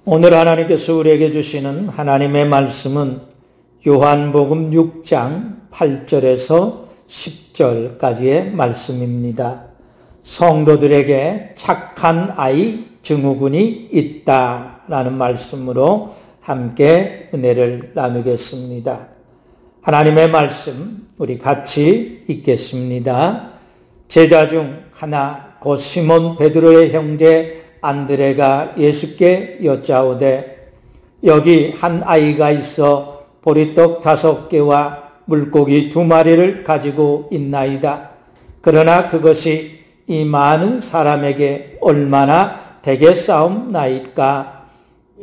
오늘 하나님께서 우리에게 주시는 하나님의 말씀은 요한복음 6장 8절에서 10절까지의 말씀입니다. 성도들에게 착한 아이 증후군이 있다라는 말씀으로 함께 은혜를 나누겠습니다. 하나님의 말씀 우리 같이 읽겠습니다. 제자 중 하나 곧 시몬 베드로의 형제 안드레가 예수께 여짜오되 여기 한 아이가 있어 보리떡 5개와 물고기 2마리를 가지고 있나이다. 그러나 그것이 이 많은 사람에게 얼마나 되겠사옵나이까.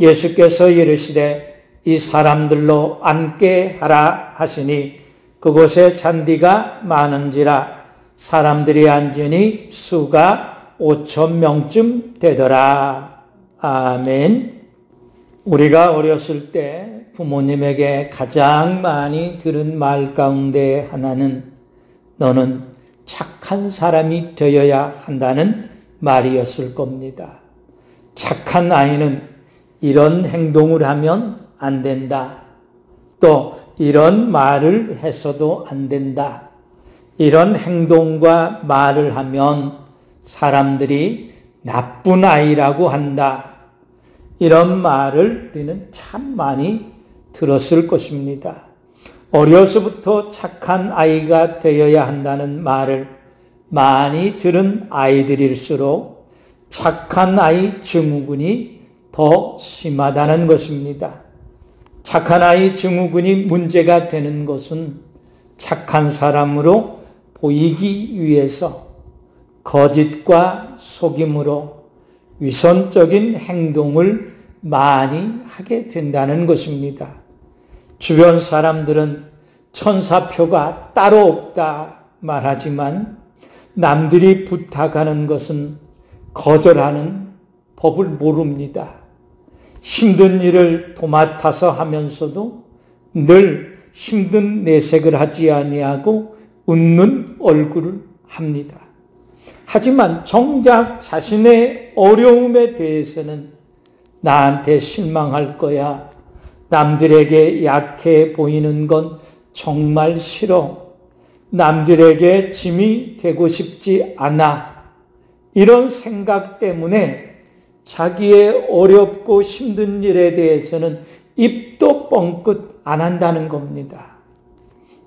예수께서 이르시되 이 사람들로 앉게 하라 하시니 그곳에 잔디가 많은지라 사람들이 앉으니 수가 5,000명쯤 되더라. 아멘. 우리가 어렸을 때 부모님에게 가장 많이 들은 말 가운데 하나는 너는 착한 사람이 되어야 한다는 말이었을 겁니다. 착한 아이는 이런 행동을 하면 안 된다. 또 이런 말을 해서도 안 된다. 이런 행동과 말을 하면 사람들이 나쁜 아이라고 한다. 이런 말을 우리는 참 많이 들었을 것입니다. 어려서부터 착한 아이가 되어야 한다는 말을 많이 들은 아이들일수록 착한 아이 증후군이 더 심하다는 것입니다. 착한 아이 증후군이 문제가 되는 것은 착한 사람으로 보이기 위해서 거짓과 속임으로 위선적인 행동을 많이 하게 된다는 것입니다. 주변 사람들은 천사표가 따로 없다 말하지만 남들이 부탁하는 것은 거절하는 법을 모릅니다. 힘든 일을 도맡아서 하면서도 늘 힘든 내색을 하지 아니하고 웃는 얼굴을 합니다. 하지만 정작 자신의 어려움에 대해서는 나한테 실망할 거야. 남들에게 약해 보이는 건 정말 싫어. 남들에게 짐이 되고 싶지 않아. 이런 생각 때문에 자기의 어렵고 힘든 일에 대해서는 입도 뻥끗 안 한다는 겁니다.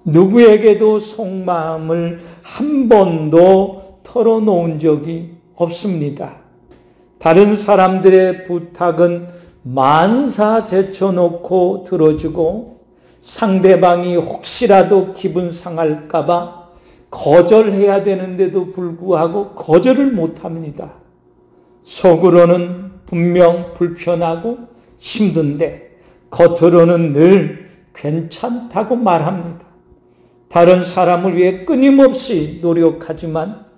누구에게도 속마음을 한 번도 털어놓은 적이 없습니다. 다른 사람들의 부탁은 만사 제쳐놓고 들어주고 상대방이 혹시라도 기분 상할까봐 거절해야 되는데도 불구하고 거절을 못합니다. 속으로는 분명 불편하고 힘든데 겉으로는 늘 괜찮다고 말합니다. 다른 사람을 위해 끊임없이 노력하지만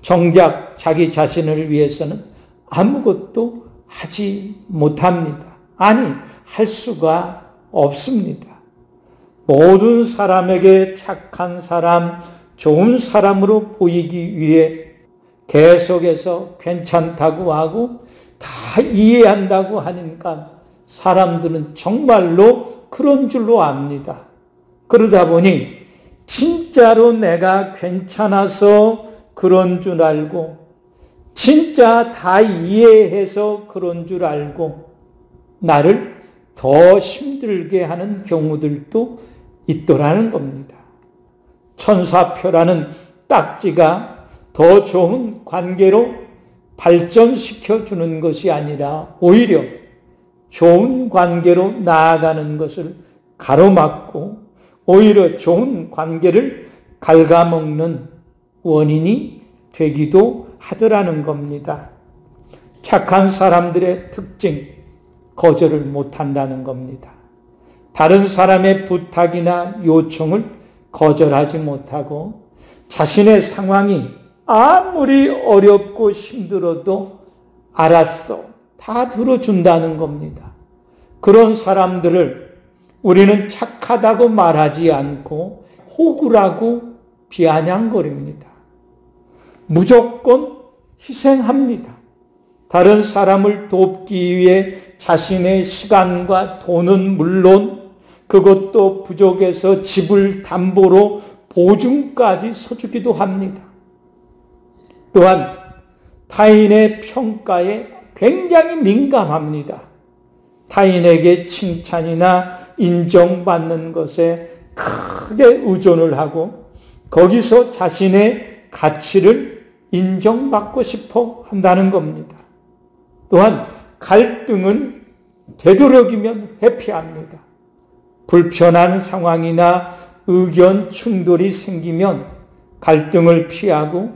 정작 자기 자신을 위해서는 아무것도 하지 못합니다. 아니, 할 수가 없습니다. 모든 사람에게 착한 사람, 좋은 사람으로 보이기 위해 계속해서 괜찮다고 하고 다 이해한다고 하니까 사람들은 정말로 그런 줄로 압니다. 그러다 보니 진짜로 내가 괜찮아서 그런 줄 알고 진짜 다 이해해서 그런 줄 알고 나를 더 힘들게 하는 경우들도 있더라는 겁니다. 천사표라는 딱지가 더 좋은 관계로 발전시켜 주는 것이 아니라 오히려 좋은 관계로 나아가는 것을 가로막고 오히려 좋은 관계를 갉아먹는 원인이 되기도 하더라는 겁니다. 착한 사람들의 특징, 거절을 못한다는 겁니다. 다른 사람의 부탁이나 요청을 거절하지 못하고 자신의 상황이 아무리 어렵고 힘들어도 알았어, 다 들어준다는 겁니다. 그런 사람들을 우리는 착하다고 말하지 않고 호구라고 비아냥거립니다. 무조건 희생합니다. 다른 사람을 돕기 위해 자신의 시간과 돈은 물론 그것도 부족해서 집을 담보로 보증까지 서주기도 합니다. 또한 타인의 평가에 굉장히 민감합니다. 타인에게 칭찬이나 인정받는 것에 크게 의존을 하고 거기서 자신의 가치를 인정받고 싶어 한다는 겁니다. 또한 갈등은 되도록이면 회피합니다. 불편한 상황이나 의견 충돌이 생기면 갈등을 피하고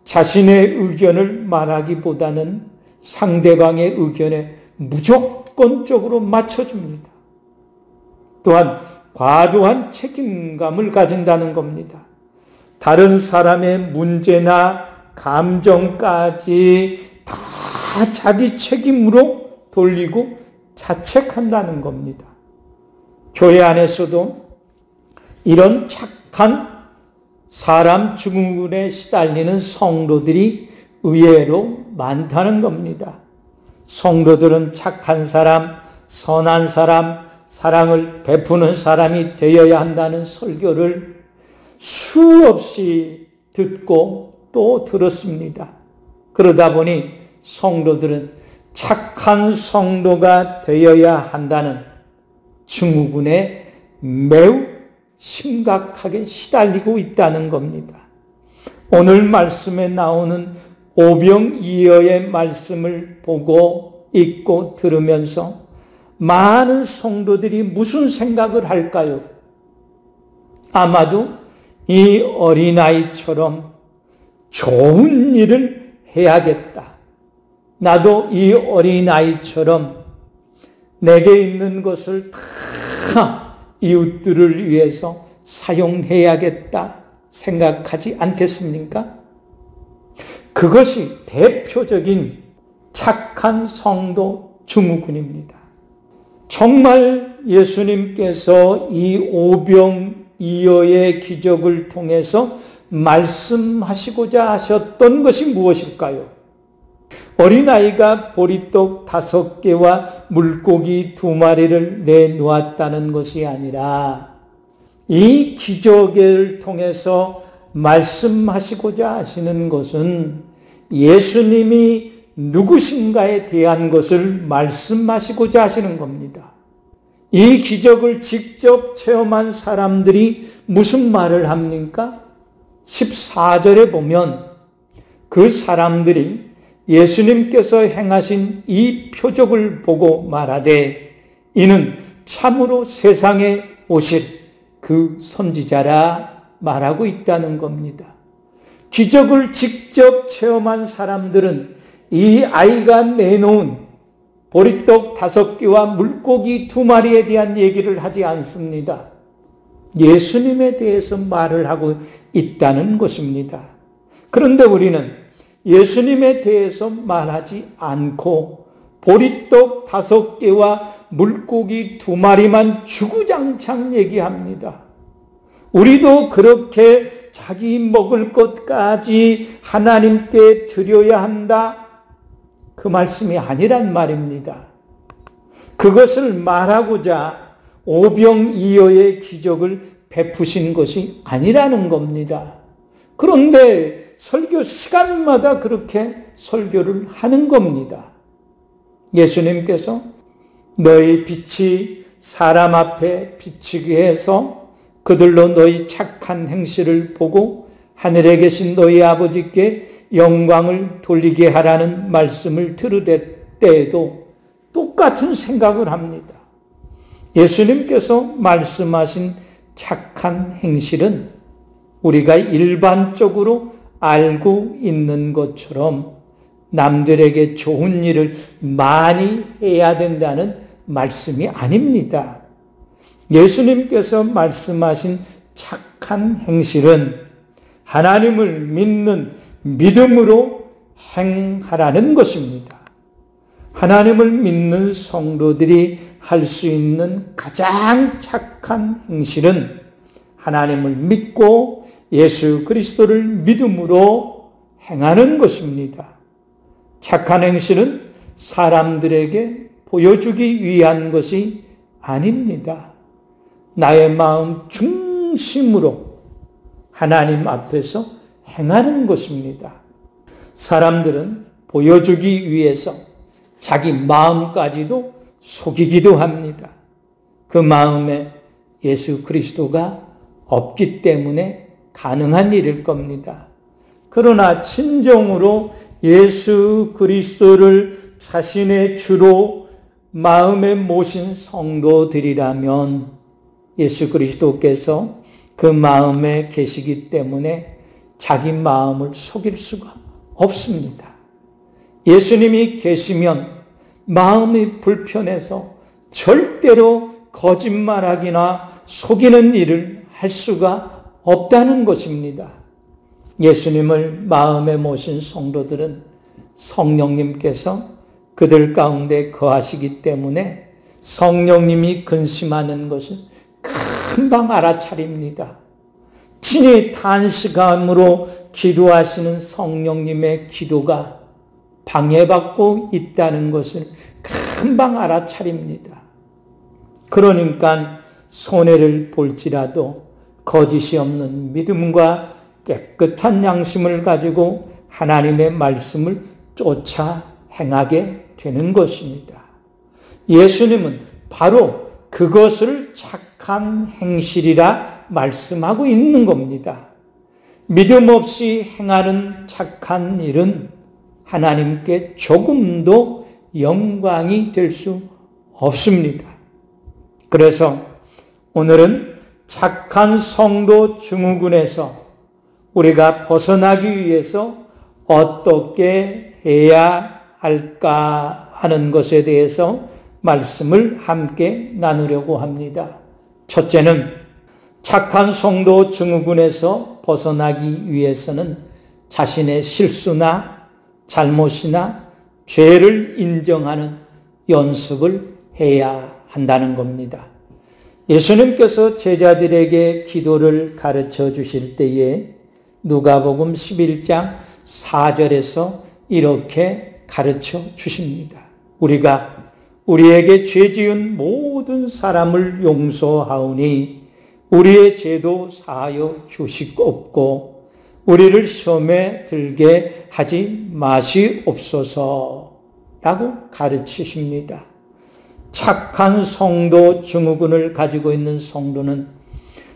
자신의 의견을 말하기보다는 상대방의 의견에 무조건적으로 맞춰줍니다. 또한 과도한 책임감을 가진다는 겁니다. 다른 사람의 문제나 감정까지 다 자기 책임으로 돌리고 자책한다는 겁니다. 교회 안에서도 이런 착한 사람 증후군에 시달리는 성도들이 의외로 많다는 겁니다. 성도들은 착한 사람, 선한 사람, 사랑을 베푸는 사람이 되어야 한다는 설교를 수없이 듣고 또 들었습니다. 그러다 보니 성도들은 착한 성도가 되어야 한다는 증후군에 매우 심각하게 시달리고 있다는 겁니다. 오늘 말씀에 나오는 오병이어의 말씀을 보고 읽고 들으면서 많은 성도들이 무슨 생각을 할까요? 아마도 이 어린아이처럼 좋은 일을 해야겠다. 나도 이 어린아이처럼 내게 있는 것을 다 이웃들을 위해서 사용해야겠다 생각하지 않겠습니까? 그것이 대표적인 착한 성도 증후군입니다. 정말 예수님께서 이 오병이어의 기적을 통해서 말씀하시고자 하셨던 것이 무엇일까요? 어린아이가 보리떡 5개와 물고기 2마리를 내놓았다는 것이 아니라 이 기적을 통해서 말씀하시고자 하시는 것은 예수님이 누구신가에 대한 것을 말씀하시고자 하시는 겁니다. 이 기적을 직접 체험한 사람들이 무슨 말을 합니까? 14절에 보면 그 사람들이 예수님께서 행하신 이 표적을 보고 말하되 이는 참으로 세상에 오실 그 선지자라 말하고 있다는 겁니다. 기적을 직접 체험한 사람들은 이 아이가 내놓은 보리떡 5개와 물고기 2마리에 대한 얘기를 하지 않습니다. 예수님에 대해서 말을 하고 있다는 것입니다. 그런데 우리는 예수님에 대해서 말하지 않고 보리떡 5개와 물고기 2마리만 주구장창 얘기합니다. 우리도 그렇게 자기 먹을 것까지 하나님께 드려야 한다. 그 말씀이 아니란 말입니다. 그것을 말하고자 오병이어의 기적을 베푸신 것이 아니라는 겁니다. 그런데 설교 시간마다 그렇게 설교를 하는 겁니다. 예수님께서 너희 빛이 사람 앞에 비치게 해서 그들로 너희 착한 행실을 보고 하늘에 계신 너희 아버지께 영광을 돌리게 하라는 말씀을 들을 때에도 똑같은 생각을 합니다. 예수님께서 말씀하신 착한 행실은 우리가 일반적으로 알고 있는 것처럼 남들에게 좋은 일을 많이 해야 된다는 말씀이 아닙니다. 예수님께서 말씀하신 착한 행실은 하나님을 믿는 믿음으로 행하라는 것입니다. 하나님을 믿는 성도들이 할 수 있는 가장 착한 행실은 하나님을 믿고 예수 그리스도를 믿음으로 행하는 것입니다. 착한 행실은 사람들에게 보여주기 위한 것이 아닙니다. 나의 마음 중심으로 하나님 앞에서 행하는 것입니다. 사람들은 보여주기 위해서 자기 마음까지도 속이기도 합니다. 그 마음에 예수 그리스도가 없기 때문에 가능한 일일 겁니다. 그러나 진정으로 예수 그리스도를 자신의 주로 마음에 모신 성도들이라면 예수 그리스도께서 그 마음에 계시기 때문에 자기 마음을 속일 수가 없습니다. 예수님이 계시면 마음이 불편해서 절대로 거짓말하기나 속이는 일을 할 수가 없다는 것입니다. 예수님을 마음에 모신 성도들은 성령님께서 그들 가운데 거하시기 때문에 성령님이 근심하는 것을 금방 알아차립니다. 친히 단식함으로 기도하시는 성령님의 기도가 방해받고 있다는 것을 금방 알아차립니다. 그러니까 손해를 볼지라도 거짓이 없는 믿음과 깨끗한 양심을 가지고 하나님의 말씀을 쫓아 행하게 되는 것입니다. 예수님은 바로 그것을 착한 행실이라 말씀하고 있는 겁니다. 믿음 없이 행하는 착한 일은 하나님께 조금도 영광이 될 수 없습니다. 그래서 오늘은 착한 성도 증후군에서 우리가 벗어나기 위해서 어떻게 해야 할까 하는 것에 대해서 말씀을 함께 나누려고 합니다. 첫째는 착한 성도 증후군에서 벗어나기 위해서는 자신의 실수나 잘못이나 죄를 인정하는 연습을 해야 한다는 겁니다. 예수님께서 제자들에게 기도를 가르쳐 주실 때에 누가복음 11장 4절에서 이렇게 가르쳐 주십니다. 우리가 우리에게 죄 지은 모든 사람을 용서하오니 우리의 죄도 사하여 주시옵고 우리를 시험에 들게 하지 마시옵소서 라고 가르치십니다. 착한 성도 증후군을 가지고 있는 성도는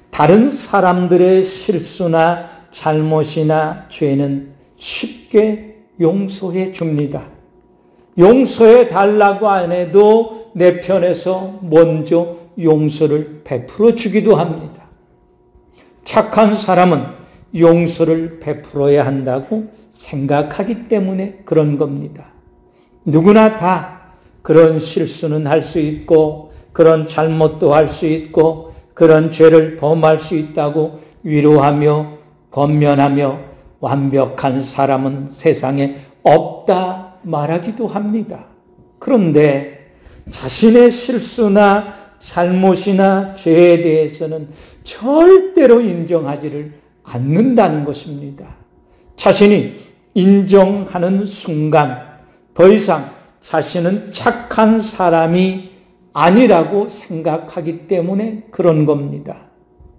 다른 사람들의 실수나 잘못이나 죄는 쉽게 용서해 줍니다. 용서해 달라고 안 해도 내 편에서 먼저 용서를 베풀어 주기도 합니다. 착한 사람은 용서를 베풀어야 한다고 생각하기 때문에 그런 겁니다. 누구나 다 그런 실수는 할 수 있고 그런 잘못도 할 수 있고 그런 죄를 범할 수 있다고 위로하며 권면하며 완벽한 사람은 세상에 없다 말하기도 합니다. 그런데 자신의 실수나 잘못이나 죄에 대해서는 절대로 인정하지를 않는다는 것입니다. 자신이 인정하는 순간 더 이상 자신은 착한 사람이 아니라고 생각하기 때문에 그런 겁니다.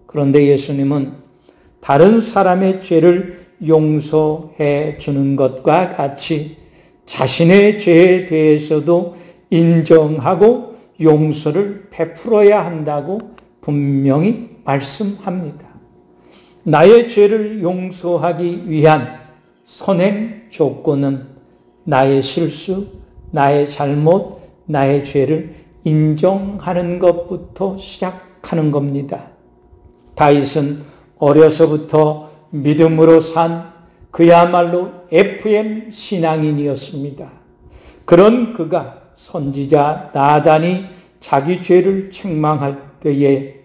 그런데 예수님은 다른 사람의 죄를 용서해 주는 것과 같이 자신의 죄에 대해서도 인정하고 용서를 베풀어야 한다고 분명히 말씀합니다. 나의 죄를 용서하기 위한 선행 조건은 나의 실수, 나의 잘못, 나의 죄를 인정하는 것부터 시작하는 겁니다. 다윗은 어려서부터 믿음으로 산 그야말로 FM 신앙인이었습니다. 그런 그가 선지자 나단이 자기 죄를 책망할 때에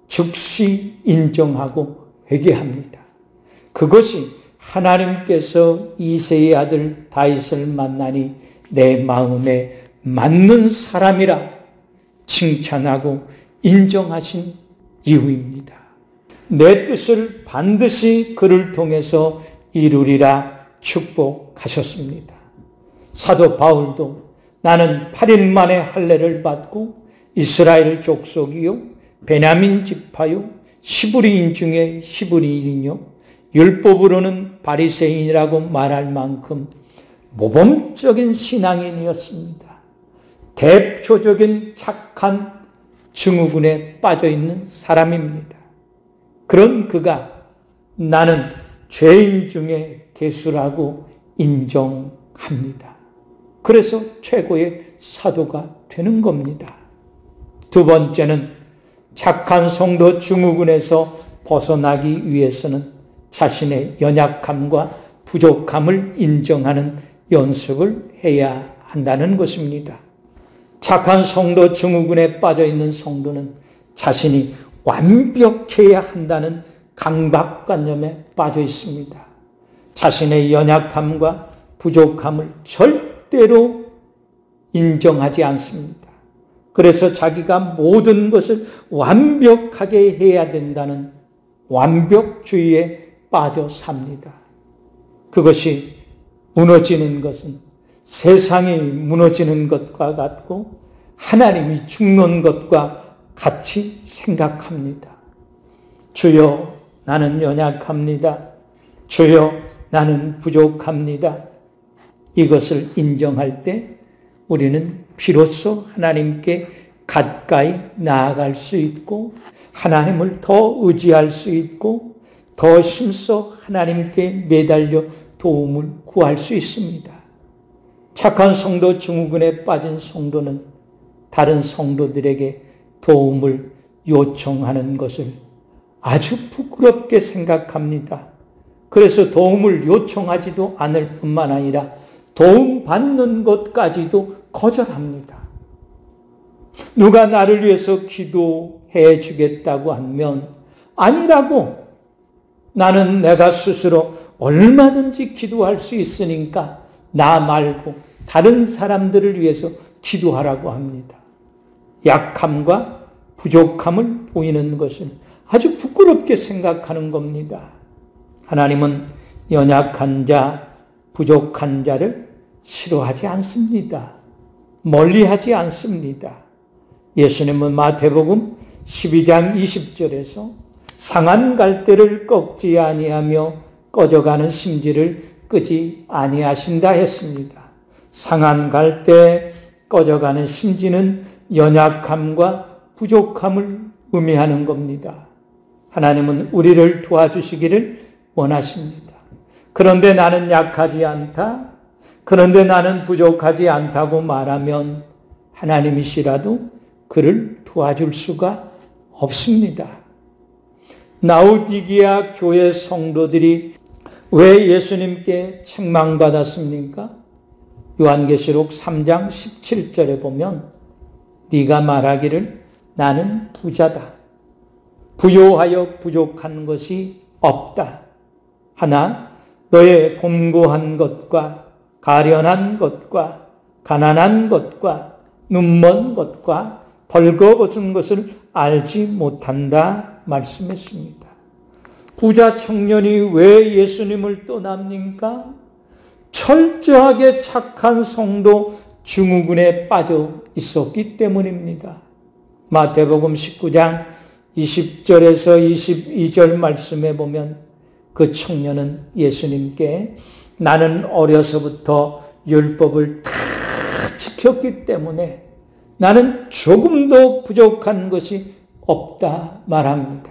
즉시 인정하고 회개합니다. 그것이 하나님께서 이새의 아들 다윗을 만나니 내 마음에 맞는 사람이라 칭찬하고 인정하신 이유입니다. 내 뜻을 반드시 그를 통해서 이루리라 축복하셨습니다. 사도 바울도 나는 8일 만에 할례를 받고 이스라엘 족속이요 베냐민 지파요 히브리인 중에 히브리인이요 율법으로는 바리새인이라고 말할 만큼 모범적인 신앙인이었습니다. 대표적인 착한 증후군에 빠져있는 사람입니다. 그런 그가 나는 죄인 중에 괴수라고 인정합니다. 그래서 최고의 사도가 되는 겁니다. 두 번째는 착한 성도 증후군에서 벗어나기 위해서는 자신의 연약함과 부족함을 인정하는 연습을 해야 한다는 것입니다. 착한 성도 증후군에 빠져있는 성도는 자신이 완벽해야 한다는 강박관념에 빠져 있습니다. 자신의 연약함과 부족함을 절대로 인정하지 않습니다. 그래서 자기가 모든 것을 완벽하게 해야 된다는 완벽주의에 빠져 삽니다. 그것이 무너지는 것은 세상이 무너지는 것과 같고 하나님이 죽는 것과 같이 생각합니다. 주여 나는 연약합니다. 주여 나는 부족합니다. 이것을 인정할 때 우리는 비로소 하나님께 가까이 나아갈 수 있고 하나님을 더 의지할 수 있고 더 힘써 하나님께 매달려 도움을 구할 수 있습니다. 착한 성도 증후군에 빠진 성도는 다른 성도들에게 도움을 요청하는 것을 아주 부끄럽게 생각합니다. 그래서 도움을 요청하지도 않을 뿐만 아니라 도움받는 것까지도 거절합니다. 누가 나를 위해서 기도해 주겠다고 하면 아니라고, 나는 내가 스스로 얼마든지 기도할 수 있으니까 나 말고 다른 사람들을 위해서 기도하라고 합니다. 약함과 부족함을 보이는 것을 아주 부끄럽게 생각하는 겁니다. 하나님은 연약한 자, 부족한 자를 싫어하지 않습니다. 멀리하지 않습니다. 예수님은 마태복음 12장 20절에서 상한 갈대를 꺾지 아니하며 꺼져가는 심지를 끄지 아니하신다 했습니다. 상한 갈대, 꺼져가는 심지는 연약함과 부족함을 의미하는 겁니다. 하나님은 우리를 도와주시기를 원하십니다. 그런데 나는 약하지 않다, 그런데 나는 부족하지 않다고 말하면 하나님이시라도 그를 도와줄 수가 없습니다. 라오디게아 교회 성도들이 왜 예수님께 책망받았습니까? 요한계시록 3장 17절에 보면 네가 말하기를 나는 부자다. 부요하여 부족한 것이 없다. 하나 너의 곤고한 것과 가련한 것과 가난한 것과 눈먼 것과 벌거벗은 것을 알지 못한다 말씀했습니다. 부자 청년이 왜 예수님을 떠납니까? 철저하게 착한 성도 증후군에 빠져 있었기 때문입니다. 마태복음 19장 20절에서 22절 말씀에 보면 그 청년은 예수님께 나는 어려서부터 율법을 다 지켰기 때문에 나는 조금도 부족한 것이 없다 말합니다.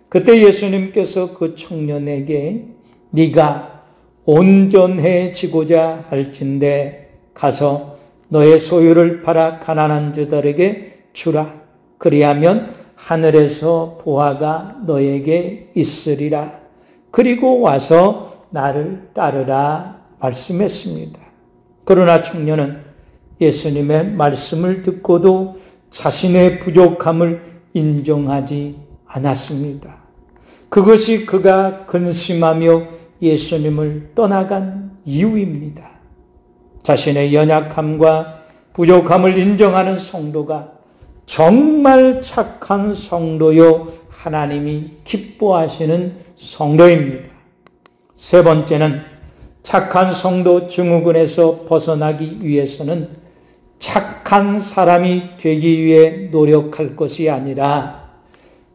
그때 예수님께서 그 청년에게 네가 온전해지고자 할진대 가서 너의 소유를 팔아 가난한 자들에게 주라. 그리하면 하늘에서 보화가 너에게 있으리라. 그리고 와서 나를 따르라 말씀했습니다. 그러나 청년은 예수님의 말씀을 듣고도 자신의 부족함을 인정하지 않았습니다. 그것이 그가 근심하며 예수님을 떠나간 이유입니다. 자신의 연약함과 부족함을 인정하는 성도가 정말 착한 성도요 하나님이 기뻐하시는 성도입니다. 세 번째는 착한 성도 증후군에서 벗어나기 위해서는 착한 사람이 되기 위해 노력할 것이 아니라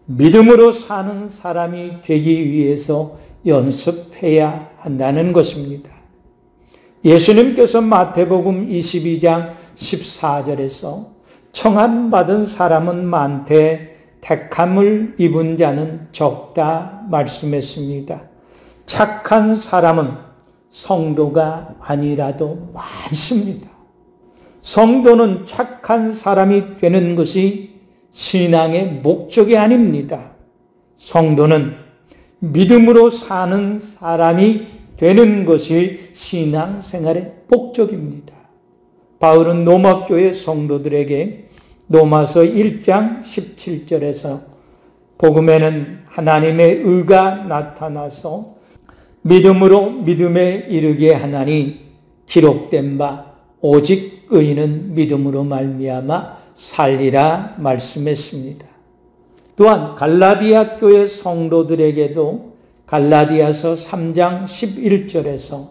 믿음으로 사는 사람이 되기 위해서 연습해야 한다는 것입니다. 예수님께서 마태복음 22장 14절에서 청함받은 사람은 많되 택함을 입은 자는 적다 말씀했습니다. 착한 사람은 성도가 아니라도 많습니다. 성도는 착한 사람이 되는 것이 신앙의 목적이 아닙니다. 성도는 믿음으로 사는 사람이 되는 것이 신앙생활의 목적입니다. 바울은 로마교회 성도들에게 로마서 1장 17절에서 복음에는 하나님의 의가 나타나서 믿음으로 믿음에 이르게 하나니 기록된 바 오직 의인은 믿음으로 말미암아 살리라 말씀했습니다. 또한 갈라디아 교회 성도들에게도 갈라디아서 3장 11절에서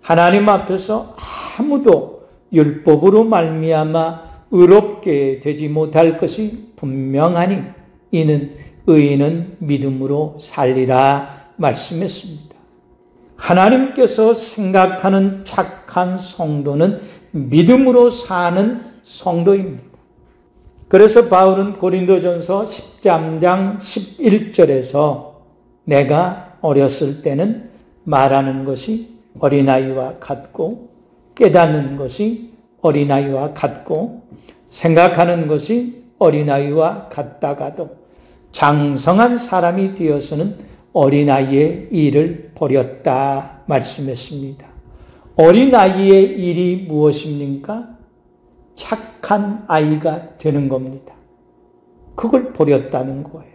하나님 앞에서 아무도 율법으로 말미암아 의롭게 되지 못할 것이 분명하니 이는 의인은 믿음으로 살리라 말씀했습니다. 하나님께서 생각하는 착한 성도는 믿음으로 사는 성도입니다. 그래서 바울은 고린도전서 13장 11절에서 내가 어렸을 때는 말하는 것이 어린아이와 같고 깨닫는 것이 어린아이와 같고 생각하는 것이 어린아이와 같다가도 장성한 사람이 되어서는 어린아이의 일을 버렸다 말씀했습니다. 어린아이의 일이 무엇입니까? 착한 아이가 되는 겁니다. 그걸 버렸다는 거예요.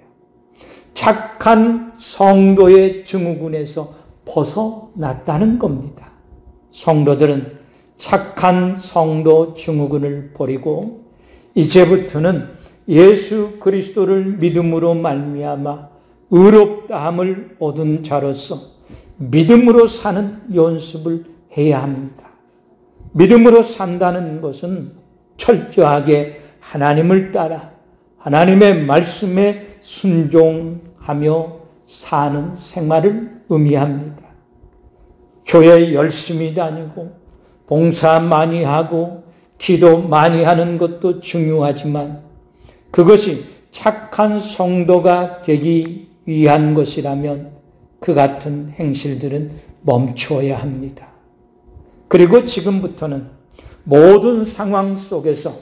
착한 성도의 증후군에서 벗어났다는 겁니다. 성도들은 착한 성도 증후군을 버리고 이제부터는 예수 그리스도를 믿음으로 말미암아 의롭다함을 얻은 자로서 믿음으로 사는 연습을 해야 합니다. 믿음으로 산다는 것은 철저하게 하나님을 따라 하나님의 말씀에 순종하며 사는 생활을 의미합니다. 교회 열심히 다니고 봉사 많이 하고 기도 많이 하는 것도 중요하지만 그것이 착한 성도가 되기 위한 것이라면 그 같은 행실들은 멈추어야 합니다. 그리고 지금부터는 모든 상황 속에서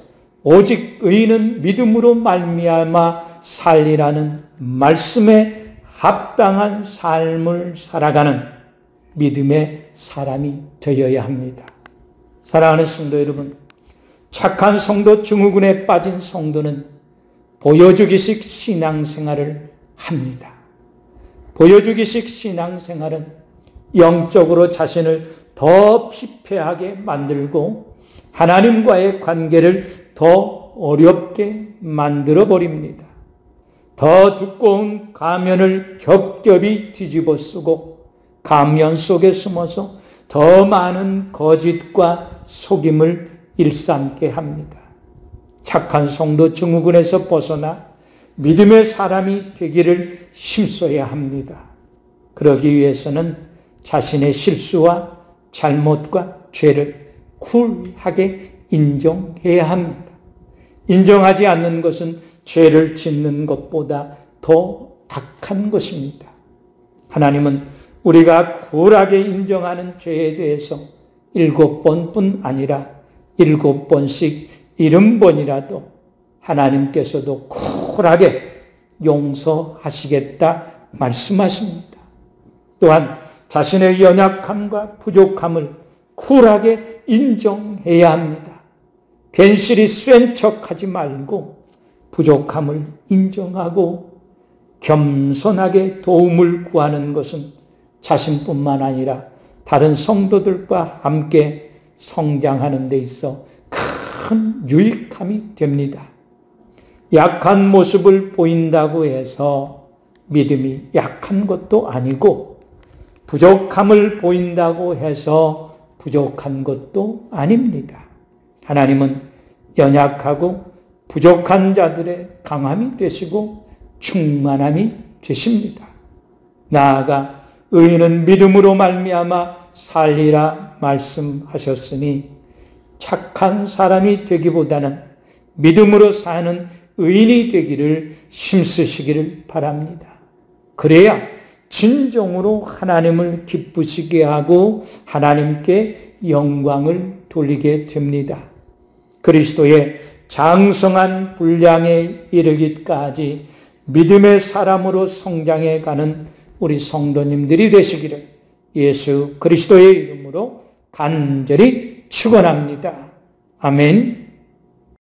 오직 의인은 믿음으로 말미암아 살리라는 말씀에 합당한 삶을 살아가는 믿음의 사람이 되어야 합니다. 사랑하는 성도 여러분, 착한 성도 증후군에 빠진 성도는 보여주기식 신앙생활을 합니다. 보여주기식 신앙생활은 영적으로 자신을 더 피폐하게 만들고 하나님과의 관계를 더 어렵게 만들어버립니다. 더 두꺼운 가면을 겹겹이 뒤집어 쓰고 가면 속에 숨어서 더 많은 거짓과 속임을 일삼게 합니다. 착한 성도 증후군에서 벗어나 믿음의 사람이 되기를 힘써야 합니다. 그러기 위해서는 자신의 실수와 잘못과 죄를 쿨하게 인정해야 합니다. 인정하지 않는 것은 죄를 짓는 것보다 더 악한 것입니다. 하나님은 우리가 쿨하게 인정하는 죄에 대해서 7번뿐 아니라 7번씩 70번이라도 하나님께서도 쿨하게 용서하시겠다 말씀하십니다. 또한 자신의 연약함과 부족함을 쿨하게 인정해야 합니다. 괜시리 센 척하지 말고 부족함을 인정하고 겸손하게 도움을 구하는 것은 자신뿐만 아니라 다른 성도들과 함께 성장하는 데 있어 큰 유익함이 됩니다. 약한 모습을 보인다고 해서 믿음이 약한 것도 아니고 부족함을 보인다고 해서 부족한 것도 아닙니다. 하나님은 연약하고 부족한 자들의 강함이 되시고 충만함이 되십니다. 나아가 의인은 믿음으로 말미암아 살리라 말씀하셨으니 착한 사람이 되기보다는 믿음으로 사는 의인이 되기를 힘쓰시기를 바랍니다. 그래야 진정으로 하나님을 기쁘시게 하고 하나님께 영광을 돌리게 됩니다. 그리스도의 장성한 분량에 이르기까지 믿음의 사람으로 성장해 가는 우리 성도님들이 되시기를 예수 그리스도의 이름으로 간절히 축원합니다. 아멘.